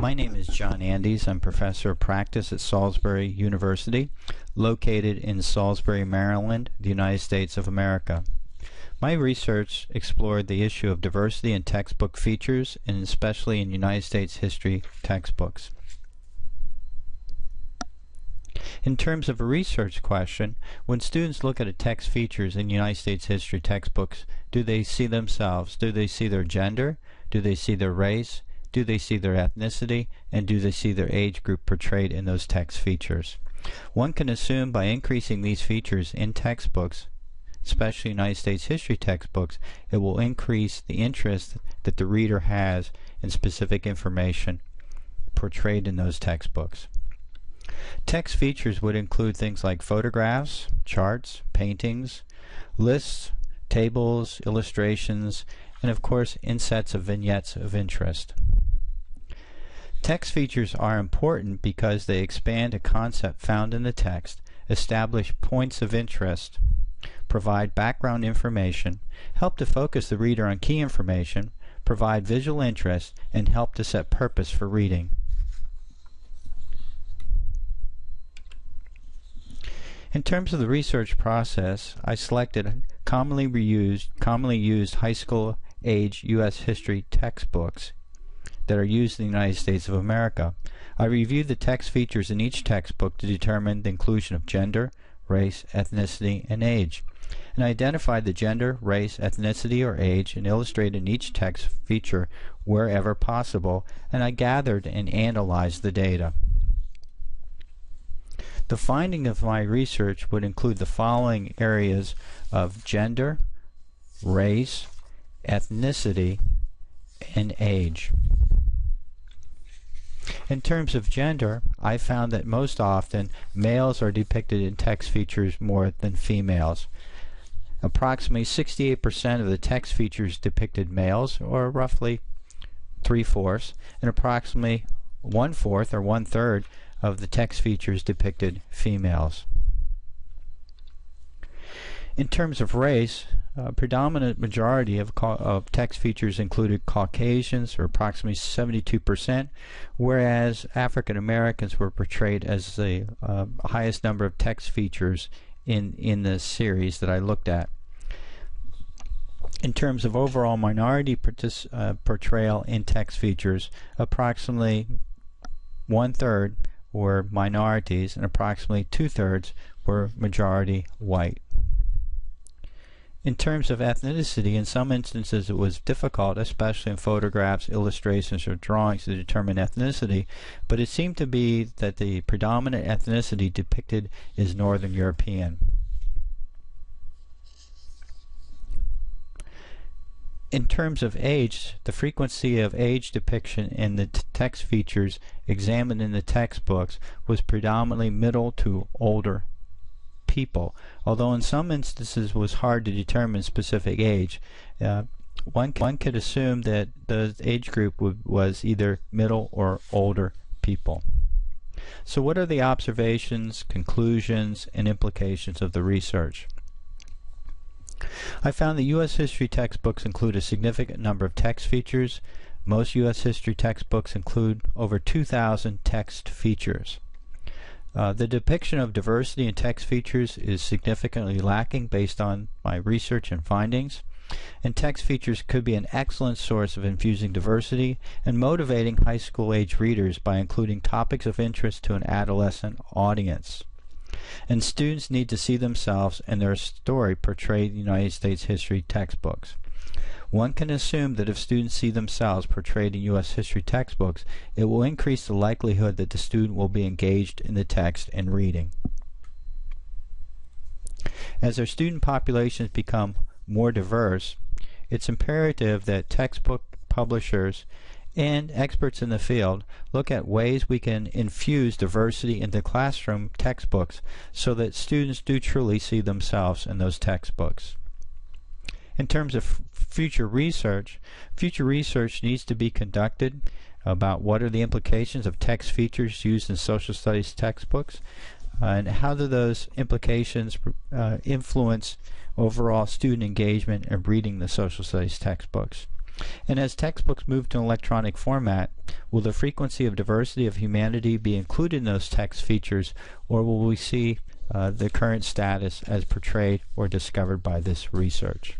My name is John Andes. I'm professor of practice at Salisbury University, located in Salisbury, Maryland, the United States of America. My research explored the issue of diversity in textbook features, and especially in United States history textbooks. In terms of a research question, when students look at a text features in United States history textbooks, do they see themselves? Do they see their gender? Do they see their race? Do they see their ethnicity? And do they see their age group portrayed in those text features? One can assume by increasing these features in textbooks, especially United States history textbooks, it will increase the interest that the reader has in specific information portrayed in those textbooks. Text features would include things like photographs, charts, paintings, lists, tables, illustrations, and of course insets of vignettes of interest. Text features are important because they expand a concept found in the text, establish points of interest, provide background information, help to focus the reader on key information, provide visual interest, and help to set purpose for reading. In terms of the research process, I selected commonly used high school age U.S. history textbooks that are used in the United States of America. I reviewed the text features in each textbook to determine the inclusion of gender, race, ethnicity, and age, and I identified the gender, race, ethnicity, or age and illustrated in each text feature wherever possible, and I gathered and analyzed the data. The finding of my research would include the following areas of gender, race, ethnicity, and age. In terms of gender, I found that most often males are depicted in text features more than females. Approximately 68% of the text features depicted males, or roughly 3/4, and approximately 1/4 or 1/3 of the text features depicted females. In terms of race, a predominant majority of text features included Caucasians, or approximately 72%, whereas African Americans were portrayed as the highest number of text features in the series that I looked at. In terms of overall minority portrayal in text features, approximately 1/3 were minorities and approximately 2/3 were majority white. In terms of ethnicity, in some instances it was difficult, especially in photographs, illustrations, or drawings, to determine ethnicity, but it seemed to be that the predominant ethnicity depicted is Northern European. In terms of age, the frequency of age depiction in the text features examined in the textbooks was predominantly middle to older people, although in some instances it was hard to determine specific age. One could assume that the age group was either middle or older people. So what are the observations, conclusions, and implications of the research? I found that U.S. history textbooks include a significant number of text features. Most U.S. history textbooks include over 2,000 text features. The depiction of diversity in text features is significantly lacking based on my research and findings, and text features could be an excellent source of infusing diversity and motivating high school age readers by including topics of interest to an adolescent audience. And students need to see themselves and their story portrayed in United States history textbooks. One can assume that if students see themselves portrayed in U.S. history textbooks, it will increase the likelihood that the student will be engaged in the text and reading. As our student populations become more diverse, it's imperative that textbook publishers and experts in the field look at ways we can infuse diversity into classroom textbooks so that students do truly see themselves in those textbooks. In terms of future research needs to be conducted about what are the implications of text features used in social studies textbooks, and how do those implications influence overall student engagement in reading the social studies textbooks. And as textbooks move to electronic format, will the frequency of diversity of humanity be included in those text features, or will we see the current status as portrayed or discovered by this research?